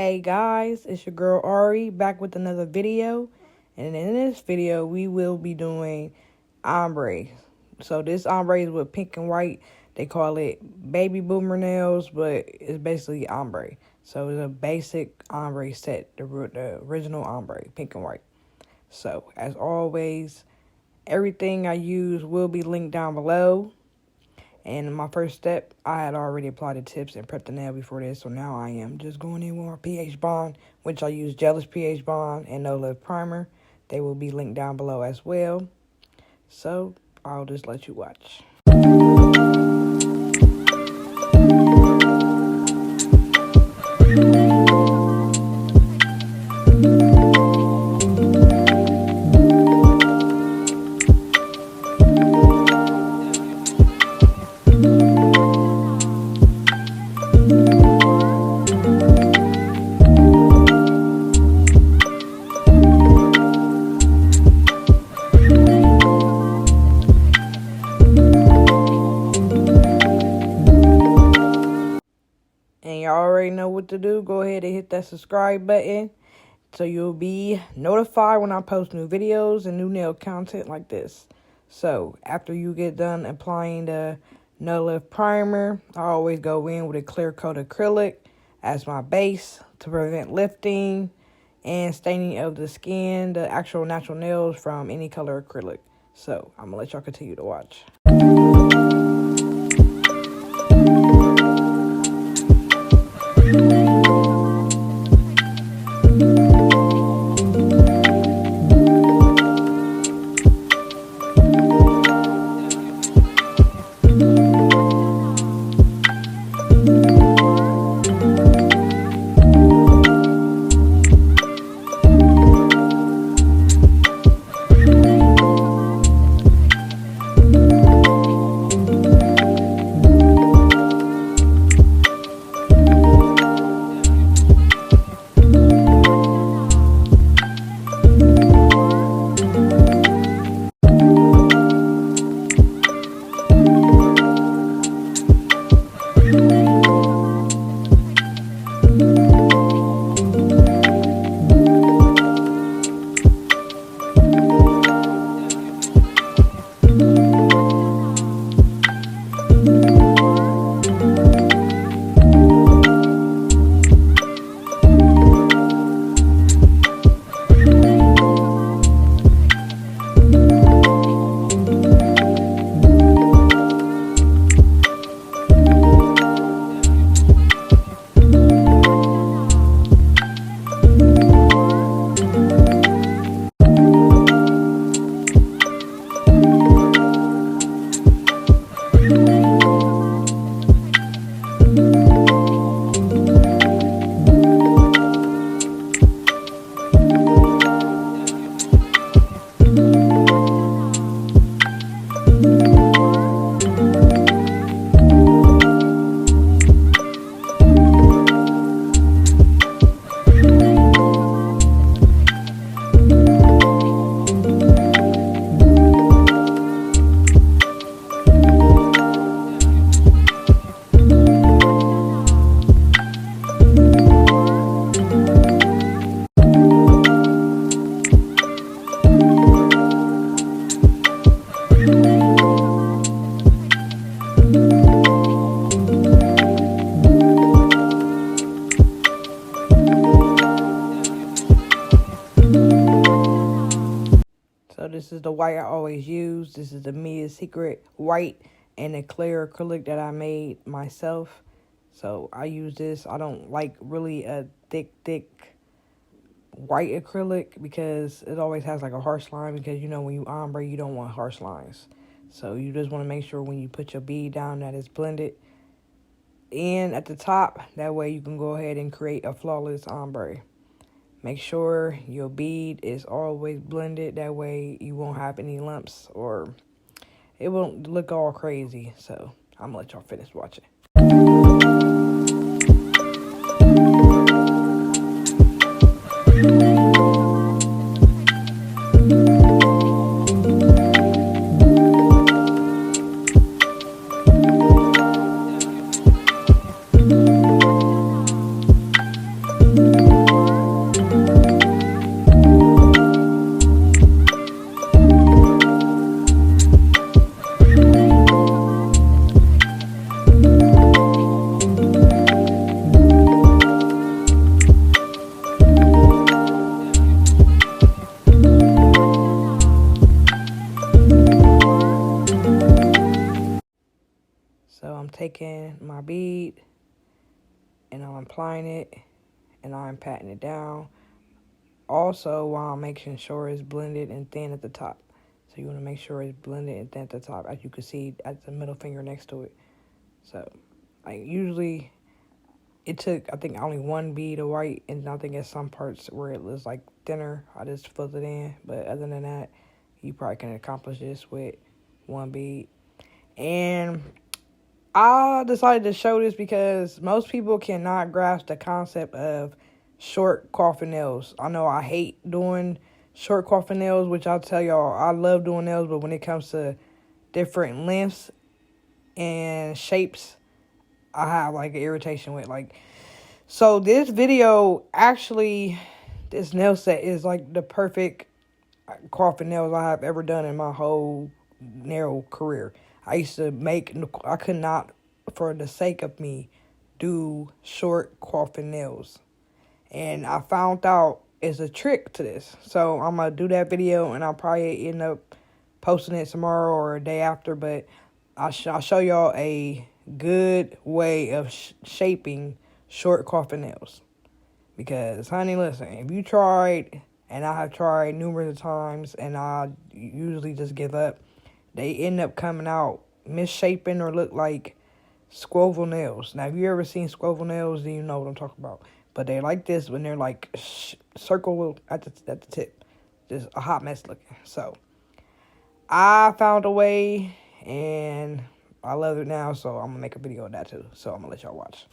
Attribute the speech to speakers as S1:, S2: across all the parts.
S1: Hey guys, it's your girl Ari back with another video, and in this video we will be doing ombre. So this ombre is with pink and white. They call it baby boomer nails, but it's basically ombre. So it's a basic ombre set, the original ombre, pink and white. So as always, everything I use will be linked down below. And in my first step, I had already applied the tips and prepped the nail before this, so now I am just going in with my pH bond, which I use Jealous pH bond and No Lift primer. They will be linked down below as well. So I'll just let you watch. And y'all already know what to do. Go ahead and hit that subscribe button so you'll be notified when I post new videos and new nail content like this. So after you get done applying the No Lift primer, I always go in with a clear coat acrylic as my base to prevent lifting and staining of the skin, the actual natural nails, from any color acrylic. So I'm gonna let y'all continue to watch. So this is the white I always use. This is the Mia Secret white and a clear acrylic that I made myself. So I use this. I don't like really a thick white acrylic because it always has like a harsh line, because you know when you ombre you don't want harsh lines. So you just want to make sure when you put your bead down that it's blended in at the top. That way you can go ahead and create a flawless ombre. Make sure your bead is always blended. That way you won't have any lumps or it won't look all crazy. So I'm going to let y'all finish watching. taking my bead and I'm applying it and I'm patting it down. Also, while I'm making sure it's blended and thin at the top. So you want to make sure it's blended and thin at the top, as you can see at the middle finger next to it. So, like, usually it took, I think, only one bead of white, and I think at some parts where it was like thinner, I just filled it in. But other than that, you probably can accomplish this with one bead. And I decided to show this because most people cannot grasp the concept of short coffin nails. I know I hate doing short coffin nails, which I'll tell y'all, I love doing nails, but when it comes to different lengths and shapes, I have like an irritation with. Like, so this video, actually, this nail set is like the perfect coffin nails I have ever done in my whole nail career. I could not, for the sake of me, do short coffin nails. And I found out it's a trick to this. So I'm going to do that video, and I'll probably end up posting it tomorrow or a day after. But I'll show y'all a good way of shaping short coffin nails. Because, honey, listen, if you tried, and I have tried numerous times, and I usually just give up, they end up coming out misshapen or look like squoval nails. Now, if you ever seen squoval nails, then you know what I'm talking about. But they're like this when they're like circle at the tip. Just a hot mess looking. So, I found a way, and I love it now, so I'm going to make a video of that too. So, I'm going to let y'all watch.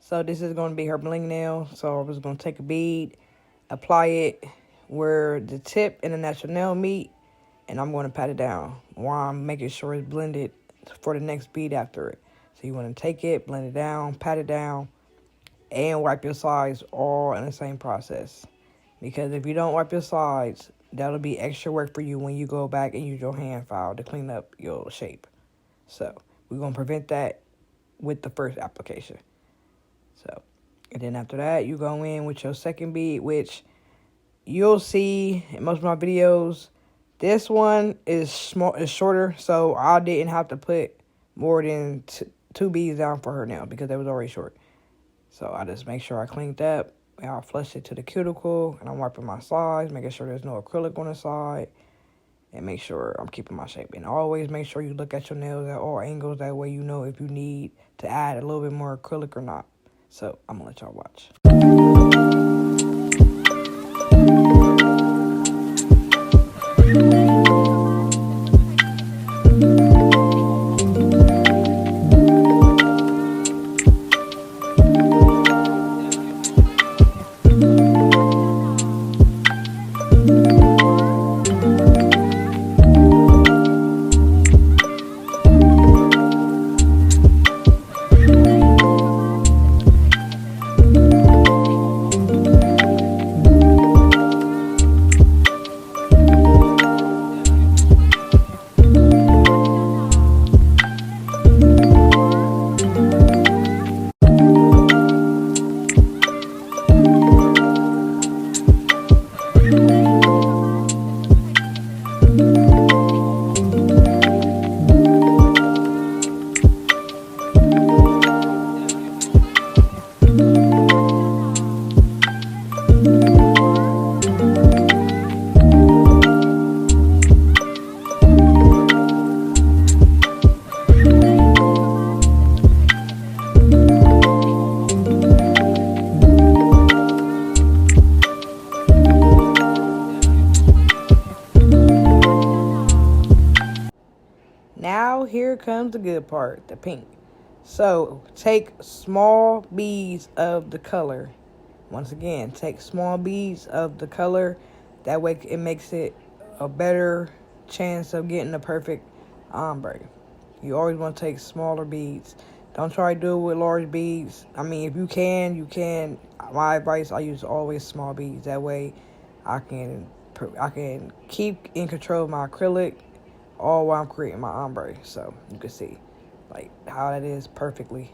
S1: So this is going to be her bling nail. So I was going to take a bead, apply it where the tip and the natural nail meet, and I'm going to pat it down while I'm making sure it's blended for the next bead after it. So you want to take it, blend it down, pat it down, and wipe your sides all in the same process. Because if you don't wipe your sides, that'll be extra work for you when you go back and use your hand file to clean up your shape. So we're going to prevent that with the first application. So, and then after that, you go in with your second bead, which you'll see in most of my videos. This one is shorter, so I didn't have to put more than two beads down for her nail because they was already short. So I just make sure I cleaned up, and I flush it to the cuticle, and I'm wiping my sides, making sure there's no acrylic on the side, and make sure I'm keeping my shape. And always make sure you look at your nails at all angles. That way you know if you need to add a little bit more acrylic or not. So I'm going to let y'all watch. Now here comes the good part, the pink. So take small beads of the color. Once again, take small beads of the color. That way it makes it a better chance of getting the perfect ombre. You always want to take smaller beads. Don't try to do it with large beads. I mean, if you can, you can. My advice, I use always small beads. That way I can keep in control of my acrylic all while I'm creating my ombre. So you can see like how that is perfectly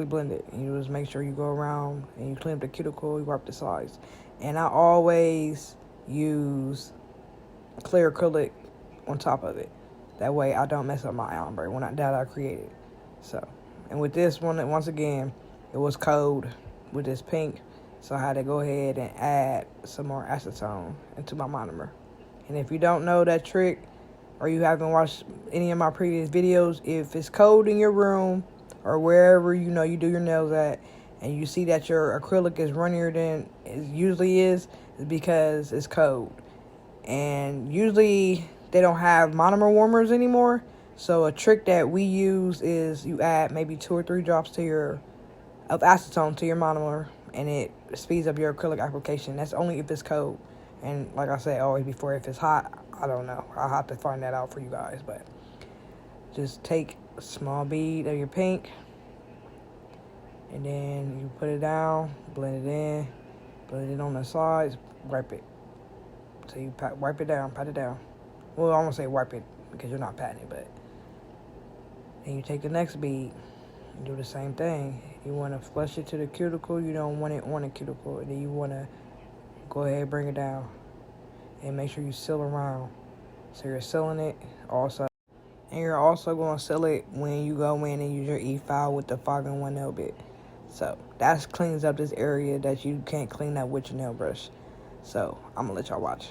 S1: blended. And you just make sure you go around and you clean up the cuticle, you wipe the sides. And I always use clear acrylic on top of it. That way I don't mess up my ombre that I created. So, and with this one, once again, it was cold with this pink. So I had to go ahead and add some more acetone into my monomer. And if you don't know that trick, or you haven't watched any of my previous videos, if it's cold in your room or wherever you do your nails at, and you see that your acrylic is runnier than it usually is because it's cold. And usually they don't have monomer warmers anymore. So a trick that we use is you add maybe 2 or 3 drops of acetone to your monomer, and it speeds up your acrylic application. That's only if it's cold. And like I said always before, if it's hot, I don't know. I'll have to find that out for you guys. But just take a small bead of your pink, and then you put it down, blend it in, blend it on the sides, wipe it. So you wipe it down, pat it down. Well, I won't say wipe it because you're not patting it, but then you take the next bead and do the same thing. You want to flush it to the cuticle. You don't want it on the cuticle. And then you want to go ahead and bring it down. And make sure you seal around. So you're sealing it also. And you're also going to seal it when you go in and use your E-file with the 5-in-1 nail bit. So that cleans up this area that you can't clean up with your nail brush. So I'm going to let y'all watch.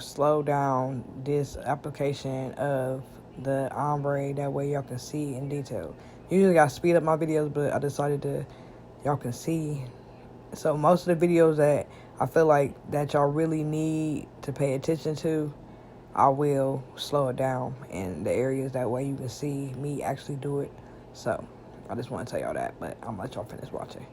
S1: slow down this application of the ombre. That way y'all can see in detail. Usually I speed up my videos, but I decided to, y'all can see. So most of the videos that I feel like that y'all really need to pay attention to, I will slow it down in the areas, that way you can see me actually do it. So I just want to tell y'all that, but I'm gonna let y'all finish watching.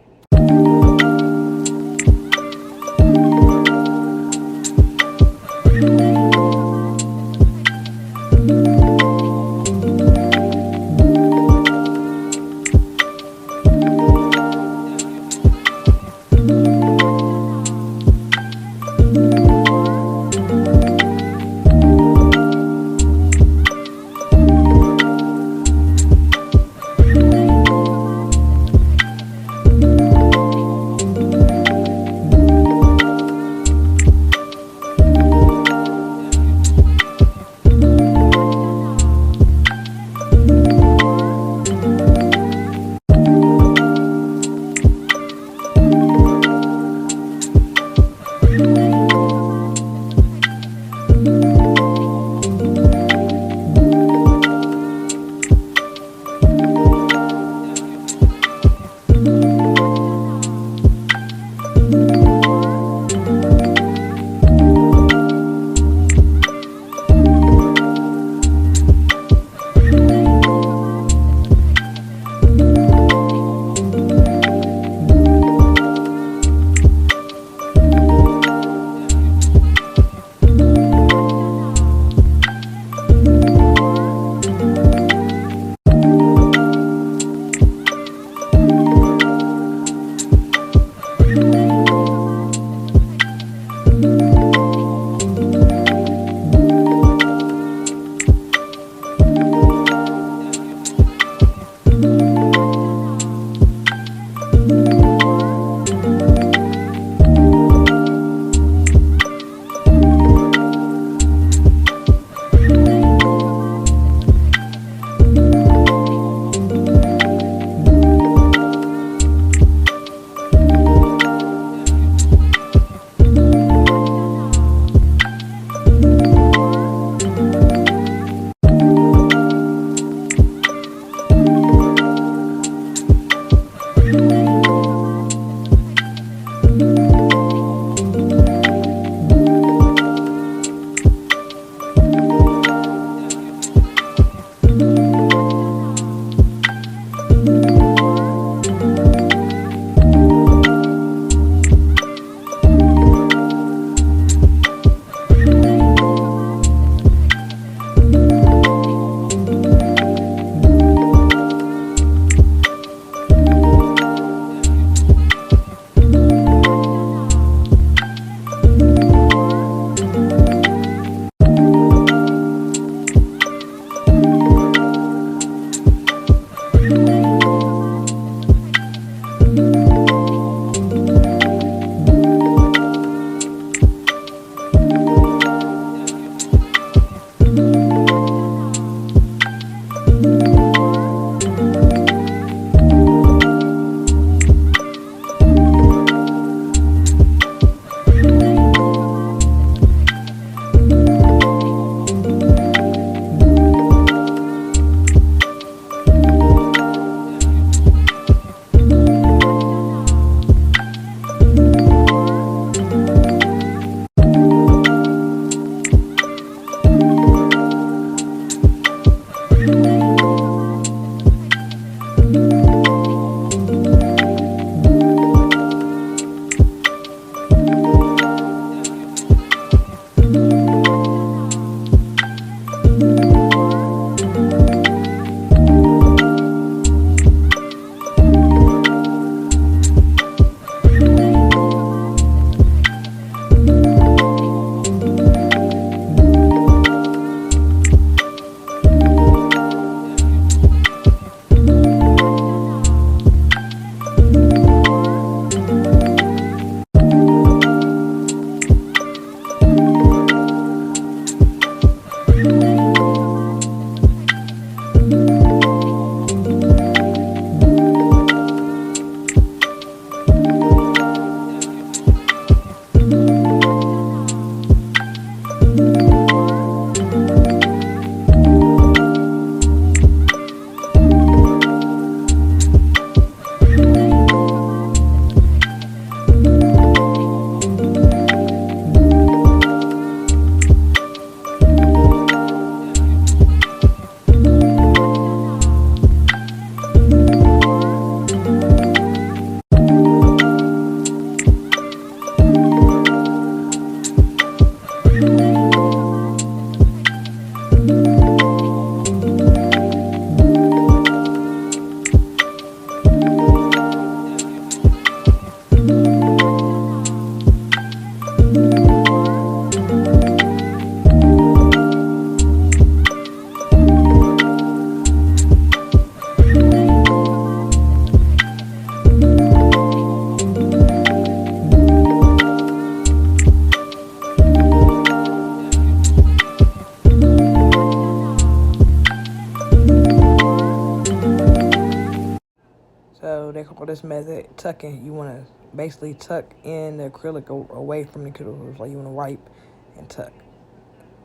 S1: they call this method tucking. You want to basically tuck in the acrylic away from the cuticles. Like you want to wipe and tuck.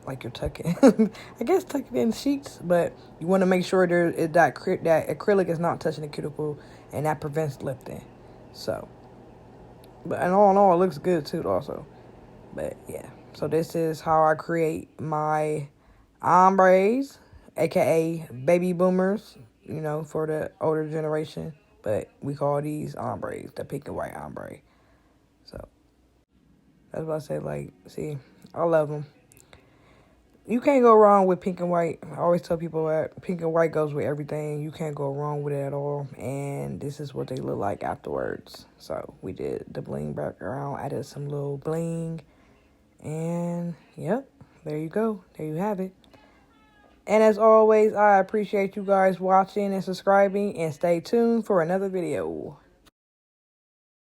S1: Like you're tucking. I guess tucking in sheets, but you want to make sure that acrylic is not touching the cuticle, and that prevents lifting. So, but and all in all, it looks good too also. But yeah, so this is how I create my ombres, aka baby boomers, you know, for the older generation. But we call these ombres, the pink and white ombre. So that's what I say. Like, see, I love them. You can't go wrong with pink and white. I always tell people that pink and white goes with everything. You can't go wrong with it at all. And this is what they look like afterwards. So we did the bling background, added some little bling. And, yep, there you go. There you have it. And as always, I appreciate you guys watching and subscribing. And stay tuned for another video.